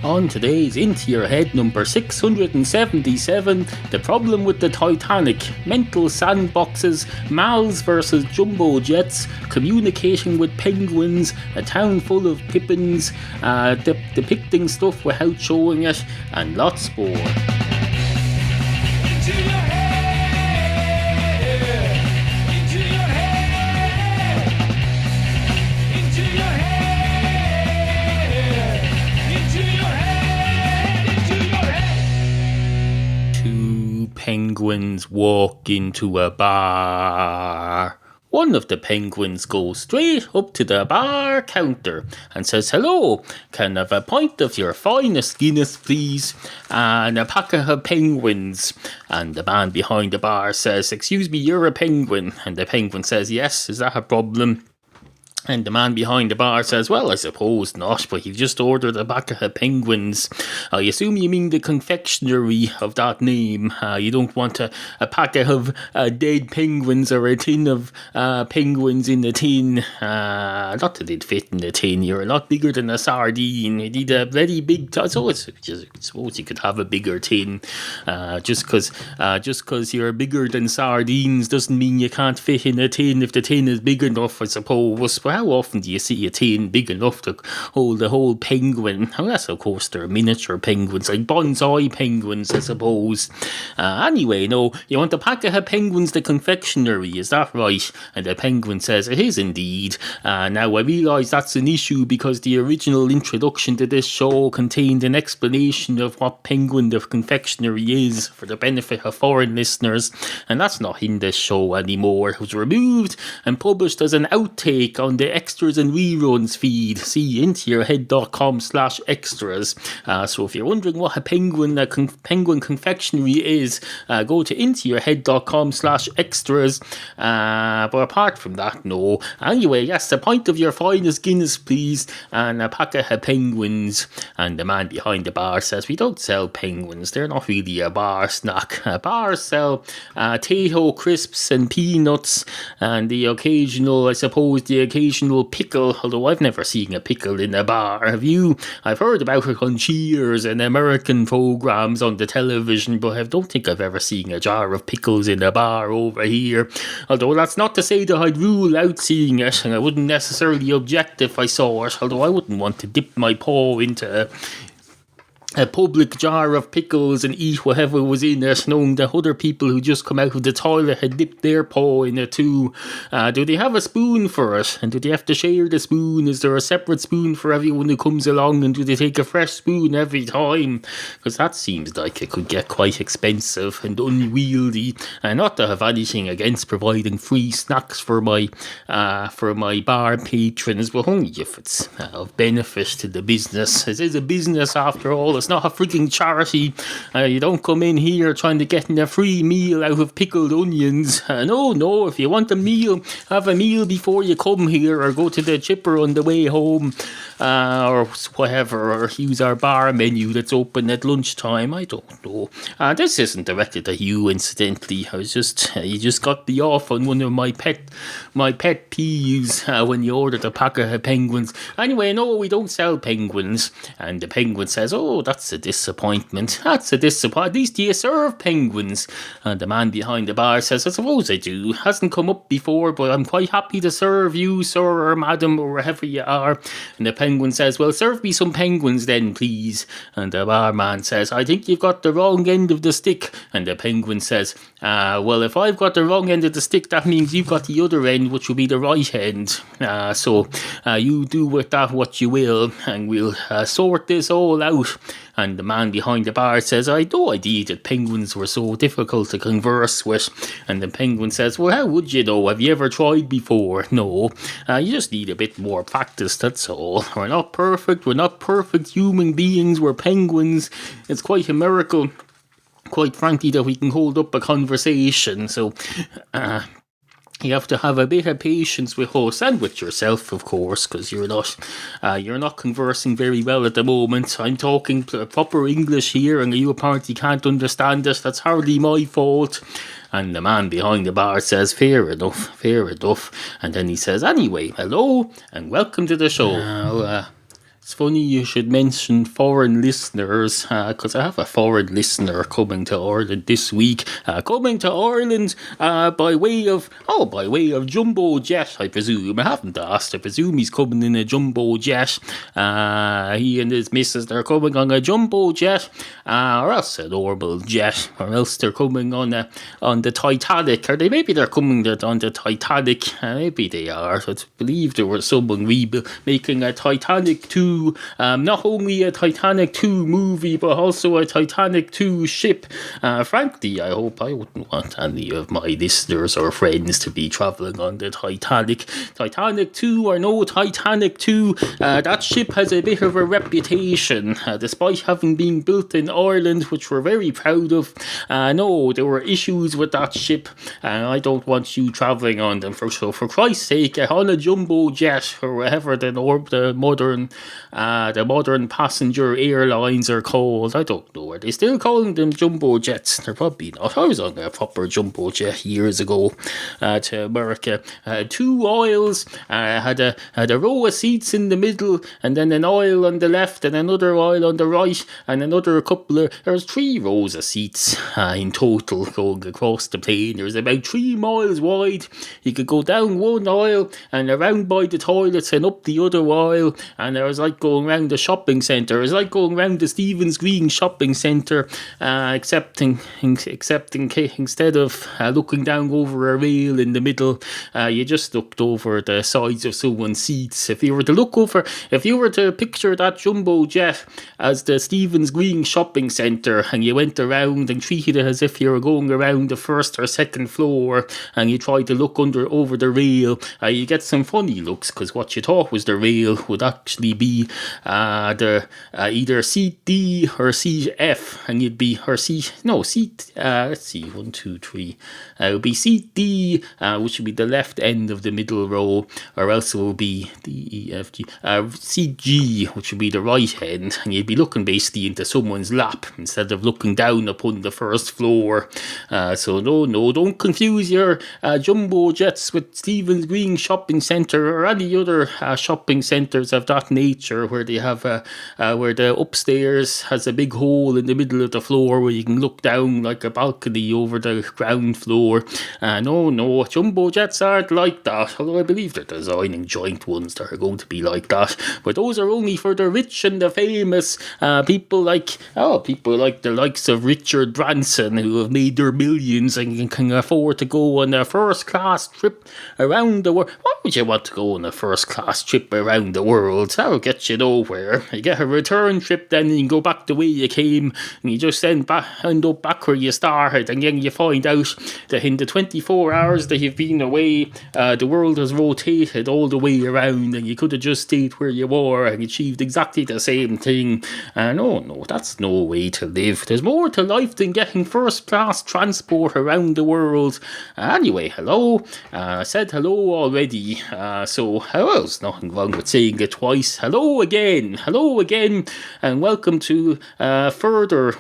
On today's Into Your Head number 677, the problem with the Titanic, mental sandboxes, Mals versus jumbo jets, communicating with penguins, a town full of Pippins, depicting stuff without showing it, and lots more. Penguins walk into a bar. One of the penguins goes straight up to the bar counter and says, "Hello, can I have a pint of your finest Guinness, please, and a pack of penguins?" And the man behind the bar says, "Excuse me, you're a penguin?" And the penguin says, "Yes, is that a problem?" And the man behind the bar says, "Well, I suppose not, but you've just ordered a pack of penguins. I assume you mean the confectionery of that name. You don't want a pack of dead penguins or a tin of penguins in a tin. Not that they'd fit in a tin. You're a lot bigger than a sardine. You need a very big so I suppose you could have a bigger tin. Just because you're bigger than sardines doesn't mean you can't fit in a tin if the tin is big enough, I suppose. But how often do you see a tin big enough to hold the whole penguin? Unless, of course, they're miniature penguins, like bonsai penguins, I suppose. Anyway, no, you want a pack of penguins, the confectionery, is that right?" And the penguin says, "It is indeed. Now, I realise that's an issue because the original introduction to this show contained an explanation of what penguin the confectionery is for the benefit of foreign listeners, and that's not in this show anymore. It was removed and published as an outtake on the extras and reruns feed. See intoyourhead.com/extras. So if you're wondering what a penguin confectionery is, go to intoyourhead.com/extras. But apart from that, no. Anyway, yes, a pint of your finest Guinness, please, and a pack of penguins." And the man behind the bar says, "We don't sell penguins. They're not really a bar snack. Bars sell Tato crisps and peanuts and the occasional pickle, although I've never seen a pickle in a bar. Have you? I've heard about it on Cheers and American programs on the television, but I don't think I've ever seen a jar of pickles in a bar over here. Although that's not to say that I'd rule out seeing it, and I wouldn't necessarily object if I saw it, although I wouldn't want to dip my paw into a public jar of pickles and eat whatever was in it, knowing that other people who just come out of the toilet had dipped their paw in it too. Do they have a spoon for it? And do they have to share the spoon? Is there a separate spoon for everyone who comes along? And do they take a fresh spoon every time? Because that seems like it could get quite expensive and unwieldy. Not to have anything against providing free snacks for my bar patrons, but only if it's of benefit to the business. It is a business after all. It's not a freaking charity. You don't come in here trying to get a free meal out of pickled onions. No, if you want a meal, have a meal before you come here, or go to the chipper on the way home, or whatever, or use our bar menu that's open at lunchtime. I don't know. This isn't directed at you, incidentally. You just got the off on one of my pet peeves when you ordered a pack of penguins. Anyway, no, we don't sell penguins. And the penguin says, "Oh, that's a disappointment. At least you serve penguins." And the man behind the bar says, "I suppose I do. Hasn't come up before, but I'm quite happy to serve you, sir or madam, or wherever you are." And the penguin says, "Well, serve me some penguins then, please." And the barman says, "I think you've got the wrong end of the stick." And the penguin says, "Well, if I've got the wrong end of the stick, that means you've got the other end, which will be the right end. So you do with that what you will, and we'll sort this all out." And the man behind the bar says, "I had no idea that penguins were so difficult to converse with." And the penguin says, "Well, how would you know? Have you ever tried before?" "No, you just need a bit more practice, that's all. We're not perfect human beings, we're penguins. It's quite a miracle, quite frankly, that we can hold up a conversation. So, you have to have a bit of patience with us and with yourself, of course, because you're not conversing very well at the moment. I'm talking proper English here, and you apparently can't understand it. That's hardly my fault." And the man behind the bar says, fair enough. And then he says, "Anyway, hello, and welcome to the show." It's funny you should mention foreign listeners, because I have a foreign listener coming to Ireland this week. Coming to Ireland by way of jumbo jet, I presume. I haven't asked. I presume he's coming in a jumbo jet. He and his missus, they're coming on a jumbo jet, or else a normal jet, or else they're coming on the Titanic. Or maybe they're coming on the Titanic. Maybe they are. I believe there was someone making a Titanic 2, not only a Titanic 2 movie, but also a Titanic 2 ship. Frankly, I hope I wouldn't want any of my listeners or friends to be travelling on the Titanic. Titanic 2 or no Titanic 2, that ship has a bit of a reputation, despite having been built in Ireland, which we're very proud of. No, there were issues with that ship, and I don't want you travelling on them. So for Christ's sake, get on a jumbo jet or whatever the modern passenger airlines are called. I don't know. Are they still calling them jumbo jets? They're probably not. I was on a proper jumbo jet years ago to America. Two aisles, had a row of seats in the middle, and then an aisle on the left, and another aisle on the right, and another there was 3 rows of seats in total going across the plane. There was about 3 miles wide. You could go down one aisle and around by the toilets and up the other aisle, and it was like going around the shopping centre. It was like going around the Stephen's Green shopping centre, except instead of looking down over a rail in the middle, you just looked over the sides of someone's seats. If you were to picture that jumbo jet as the Stephen's Green shopping centre, and you went around and treated it as if you were going around the first or second floor, and you tried to look over the rail, you get some funny looks, because what you thought was the rail would actually be either seat D or seat F, and you'd be let's see, 1, 2, 3. It would be seat D, which would be the left end of the middle row, or else it would be D, E, F, G. Seat G, which would be the right end, and you'd be looking basically into someone's lap instead of looking down upon the first floor. So no, don't confuse your jumbo jets with Stephen's Green shopping centre or any other shopping centres of that nature, where they have where the upstairs has a big hole in the middle of the floor where you can look down like a balcony over the ground floor. No, jumbo jets aren't like that, although I believe they're designing joint ones that are going to be like that, but those are only for the rich and the famous, people like the likes of Richard Branson, who have made their millions and can afford to go on a first class trip around the world. Why would you want to go on a first class trip around the world? That'll get you nowhere. You get a return trip, then you can go back the way you came, and you just end up back where you started, and then you find out that in the 24 hours that you've been away, the world has rotated all the way around, and you could have just stayed where you were and achieved exactly the same thing. No, that's no way to live. There's more to life than getting first class transport around the world. Anyway, hello. I said hello already, so there's nothing wrong with saying it twice. Hello again, and welcome to further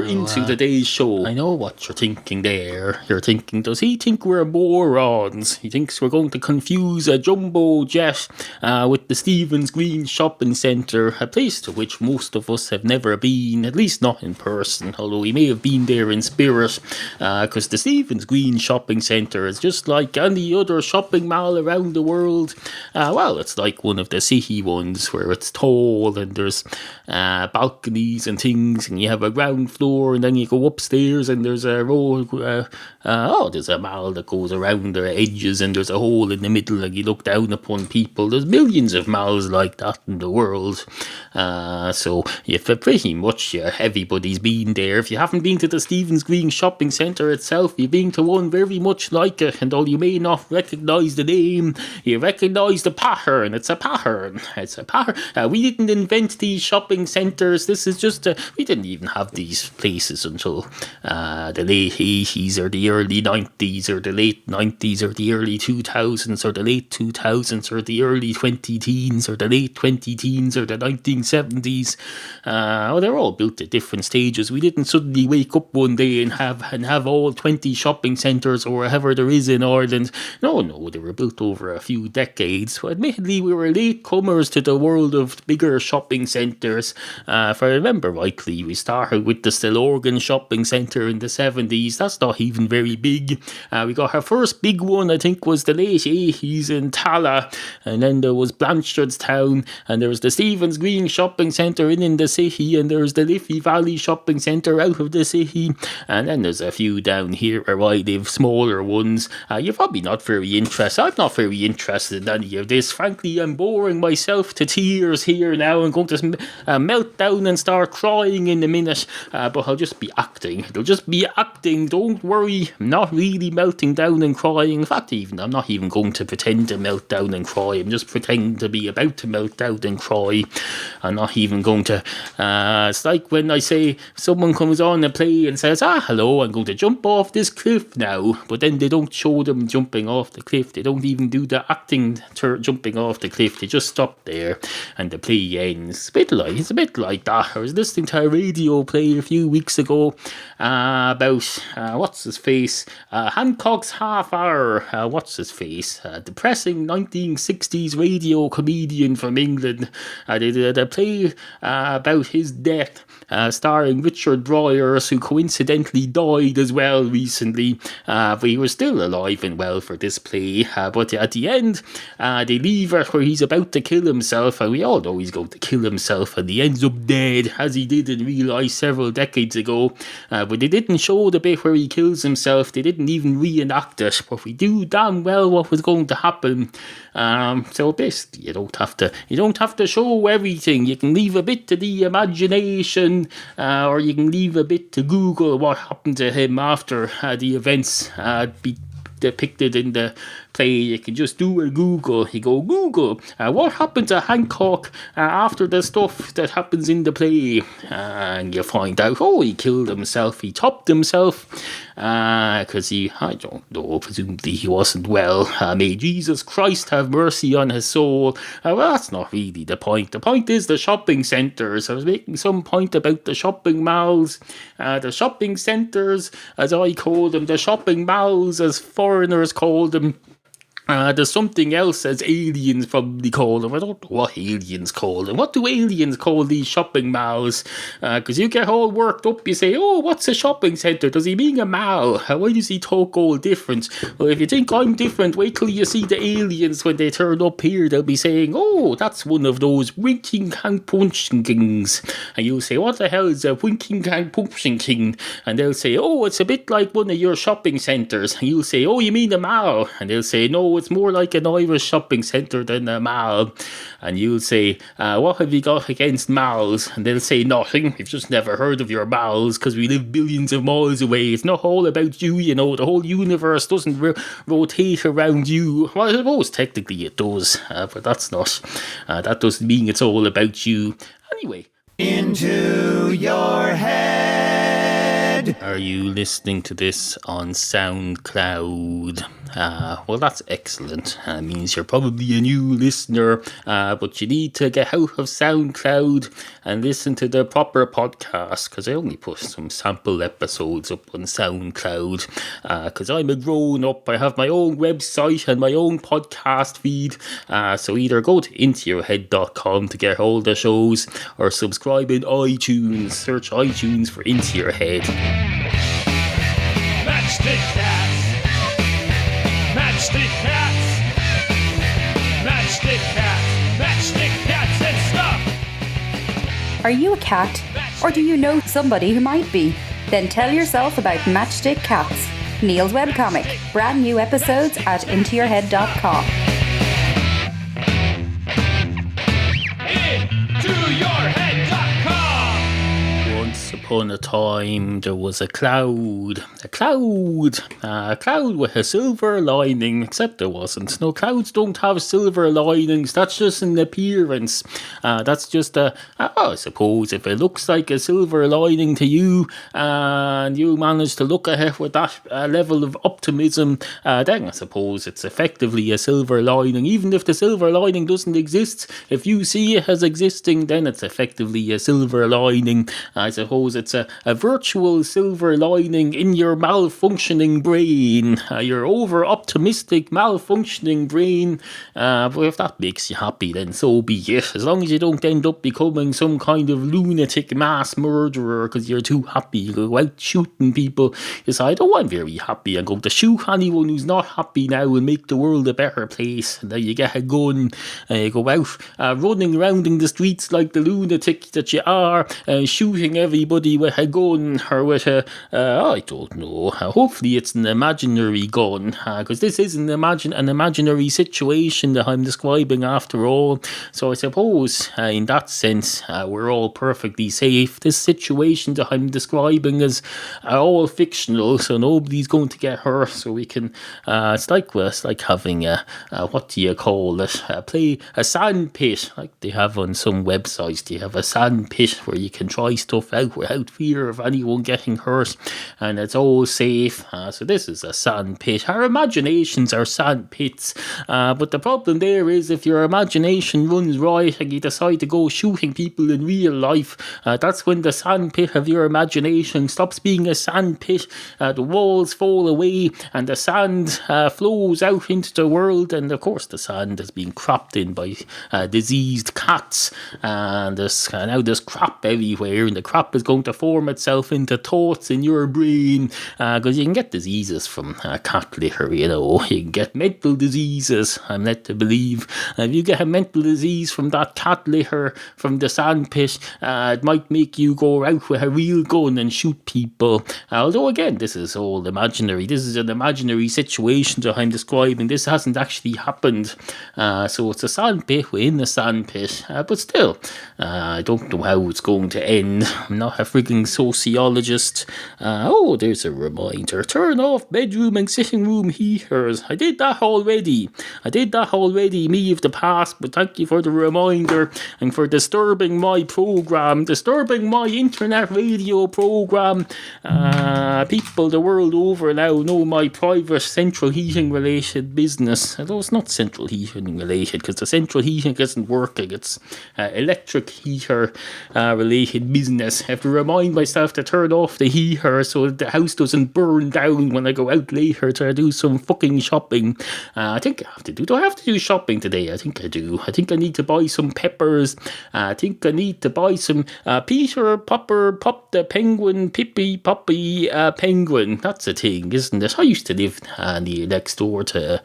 into today's show. I know what you're thinking there. You're thinking, does he think we're morons? He thinks we're going to confuse a jumbo jet with the Stephen's Green shopping centre, a place to which most of us have never been, at least not in person, although we may have been there in spirit, because the Stephen's Green shopping centre is just like any other shopping mall around the world. It's like one of the city ones where it's tall and there's balconies and things, and you have a ground floor, and then you go upstairs and there's a row, there's a mall that goes around the edges, and there's a hole in the middle, and you look down upon people. There's millions of malls like that in the world. So pretty much everybody's been there. If you haven't been to the Stephen's Green shopping centre itself, you've been to one very much like it, and though you may not recognise the name, you recognise the pattern. It's a pattern. We didn't invent these shopping centres. This is just we didn't even have these places until the late 80s or the early 90s or the late 90s or the early 2000s or the late 2000s or the early 20 teens or the late 20 teens or the 1970s. They're all built at different stages. We didn't suddenly wake up one day and have all 20 shopping centres or whatever there is in Ireland. No, they were built over a few decades. So admittedly, we were late comers to the world of bigger shopping centres. If I remember rightly, we started with the Stillorgan shopping centre in the 70s. That's not even very big. We got our first big one, I think, was the late 80s in Tala, and then there was Blanchardstown, and there was the Stephen's Green shopping centre in the city, and there's the Liffey Valley shopping centre out of the city, and then there's a few down here where I live, smaller ones. You're probably not very interested. I'm not very interested in any of this. Frankly, I'm boring myself to tears here now. I'm going to melt down and start crying in a minute, but I'll just be acting. It'll just be acting. Don't worry. I'm not really melting down and crying. In fact, I'm not even going to pretend to melt down and cry. I'm just pretending to be about to melt down and cry. I'm not even going to. It's like when I say someone comes on a play and says, hello, I'm going to jump off this cliff now, but then they don't show them jumping off the cliff. They don't even do the acting jumping off the cliff. They just stop there and the play ends. It's a bit like that. I was listening to a radio play a few weeks ago about what's his face, Hancock's Half Hour. What's his face, depressing 1960s radio comedian from England. They did a play about his death, starring Richard Bryars, who coincidentally died as well recently, but he was still alive and well for this play. But at the end, they leave it where he's about to kill himself, and we all know he's going to kill himself, and he ends up dead, as he did in real life several decades ago. But they didn't show the bit where he kills himself. They didn't even reenact it, but we do damn well what was going to happen. So basically, you don't have to show everything. You can leave a bit to the imagination, or you can leave a bit to Google what happened to him after the events be depicted in the play. You can just do a Google. You go, Google, what happened to Hancock after the stuff that happens in the play? And you find out, he killed himself. He topped himself because I don't know, presumably he wasn't well. May Jesus Christ have mercy on his soul. Well, that's not really the point. The point is the shopping centres. I was making some point about the shopping malls, the shopping centres, as I call them, the shopping malls, as foreigners call them. There's something else as aliens probably call them. I don't know what aliens call them. What do aliens call these shopping malls? Because you get all worked up. You say, what's a shopping centre? Does he mean a mall? Why does he talk all different? Well, if you think I'm different, wait till you see the aliens when they turn up here. They'll be saying, that's one of those winking hand punching kings. And you'll say, what the hell is a winking hand punching king? And they'll say, it's a bit like one of your shopping centres. And you'll say, you mean a mall? And they'll say, no, it's more like an Irish shopping centre than a mall. And you'll say, what have you got against malls? And they'll say, nothing. We've just never heard of your malls because we live billions of miles away. It's not all about you, the whole universe doesn't rotate around you. Well, I suppose technically it does, but that's not. That doesn't mean it's all about you. Anyway. Into your head. Are you listening to this on SoundCloud? Well, that's excellent. Means you're probably a new listener, but you need to get out of SoundCloud and listen to the proper podcast, because I only put some sample episodes up on SoundCloud, because I'm a grown-up. I have my own website and my own podcast feed, so either go to intoyourhead.com to get all the shows, or subscribe in iTunes. Search iTunes for Into Your Head. Matchstick Cats! Matchstick Cats! Matchstick Cats! Matchstick Cats and stuff! Are you a cat? Or do you know somebody who might be? Then tell yourself about Matchstick Cats, Neal's webcomic. Brand new episodes at intoyourhead.com. Once upon a time, there was a cloud with a silver lining, except there wasn't. No, clouds don't have silver linings. That's just an appearance. That's just I suppose if it looks like a silver lining to you, and you manage to look at it with that level of optimism, then I suppose it's effectively a silver lining. Even if the silver lining doesn't exist, if you see it as existing, then it's effectively a silver lining. I suppose suppose it's a virtual silver lining in your malfunctioning brain, your over-optimistic malfunctioning brain. But if that makes you happy, then so be it. As long as you don't end up becoming some kind of lunatic mass murderer because you're too happy. You go out shooting people. You decide, oh, I'm very happy. I'm going to shoot anyone who's not happy now and make the world a better place. And then you get a gun, you go out running around in the streets like the lunatic that you are, shooting everybody with a gun or with I don't know. Hopefully it's an imaginary gun, because this is an imaginary situation that I'm describing after all. So I suppose in that sense we're all perfectly safe. This situation that I'm describing is all fictional, so nobody's going to get hurt. So we can it's like having a what do you call it? Play a sand pit like they have on some websites. They have a sand pit where you can try stuff out without fear of anyone getting hurt, and it's all safe. So this is a sand pit. Our imaginations are sand pits, but the problem there is if your imagination runs right and you decide to go shooting people in real life, that's when the sand pit of your imagination stops being a sand pit. The walls fall away and the sand flows out into the world, and of course the sand is being cropped in by diseased cats, and there's crop everywhere, and the crop is going to form itself into thoughts in your brain, because you can get diseases from cat litter. You can get mental diseases, I'm led to believe. If you get a mental disease from that cat litter from the sand pit, it might make you go out with a real gun and shoot people. Although again, this is all imaginary. This is an imaginary situation that I'm describing. This hasn't actually happened. So it's a sand pit within the sand pit. But still, I don't know how it's going to end. I'm not a frigging sociologist. There's a reminder. Turn off bedroom and sitting room heaters. I did that already, me of the past, but thank you for the reminder and for disturbing my internet radio program. People the world over now know my private central heating related business. Although it's not central heating related because the central heating isn't working. It's electric heater related business. I have to remind myself to turn off the heater so that the house doesn't burn down when I go out later to do some fucking shopping. I think I have to do. Do I have to do shopping today? I think I do. I think I need to buy some peppers. I think I need to buy some Peter Popper Pop the Penguin Pippy Poppy Penguin. That's a thing, isn't it? I used to live next door to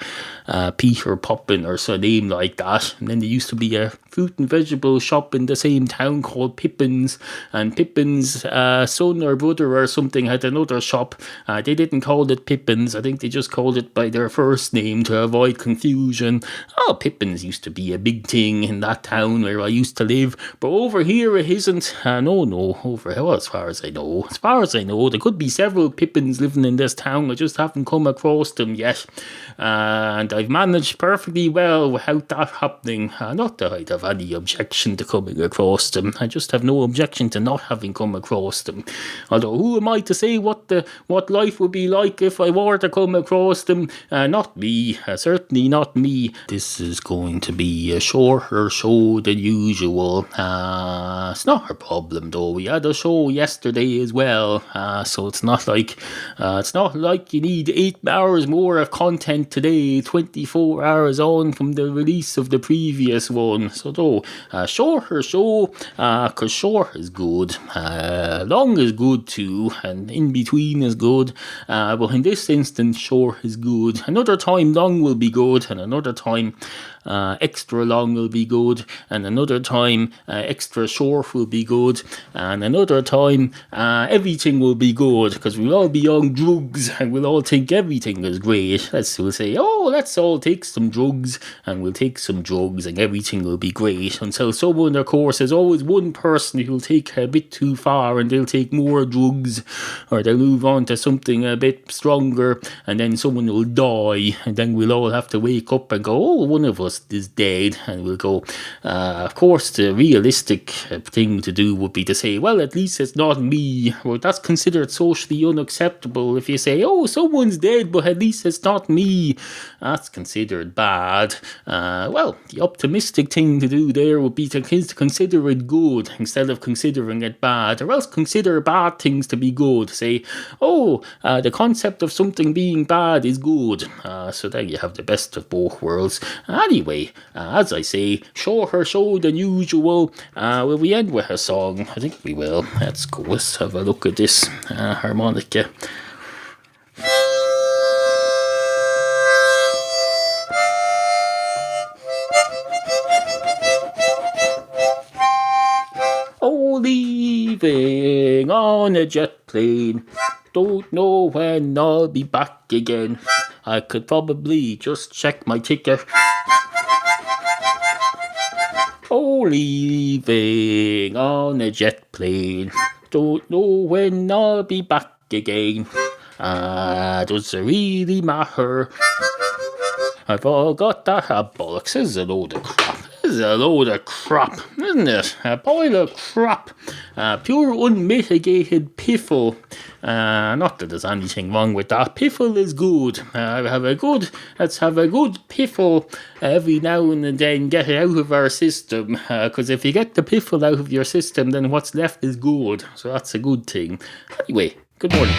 Peter Poppin or some name like that. And then there used to be a fruit and vegetable shop in the same town called Pippins, and Pippins' son or brother or something had another shop. They didn't call it Pippins. I think they just called it by their first name to avoid confusion. Pippins used to be a big thing in that town where I used to live, but over here it isn't. Over here, as far as I know, there could be several Pippins living in this town. I just haven't come across them yet, and I've managed perfectly well without that happening. Not that I'd have any objection to coming across them. I just have no objection to not having come across them. Although who am I to say what life would be like if I were to come across them? Not me. Certainly not me. This is going to be a shorter show than usual. It's not a problem though. We had a show yesterday as well, so it's not like you need 8 hours more of content today, 24 hours on from the release of the previous one. So though, shorter show, because short is good, long is good too, and in between is good, but in this instance short is good. Another time long will be good, and another time extra long will be good, and another time extra short will be good, and another time everything will be good, because we'll all be on drugs and we'll all think everything is great. We'll say, let's all take some drugs, and we'll take some drugs and everything will be great, until someone, of course, there's always one person who'll take a bit too far and they'll take more drugs, or they'll move on to something a bit stronger, and then someone will die, and then we'll all have to wake up and go, one of us just is dead, and we'll go. Of course, the realistic thing to do would be to say, well, at least it's not me. Well, that's considered socially unacceptable. If you say, oh, someone's dead, but at least it's not me, that's considered bad. Well, the optimistic thing to do there would be to consider it good instead of considering it bad, or else consider bad things to be good. Say, oh, the concept of something being bad is good. So there you have the best of both worlds. Anyway, as I say, shorter show than usual. Will we end with a song? I think we will. Let's go. Let's have a look at this harmonica. Oh, leaving on a jet plane. Don't know when I'll be back again. I could probably just check my ticket. Oh, leaving on a jet plane. Don't know when I'll be back again. Does it really matter? I forgot that. Bollocks, this is a load of crap. This is a load of crap, isn't it? A pile of crap. Pure unmitigated piffle. Not that there's anything wrong with that. Piffle is good. Let's have a good piffle every now and then. Get it out of our system. Because if you get the piffle out of your system, then what's left is good. So that's a good thing. Anyway, good morning.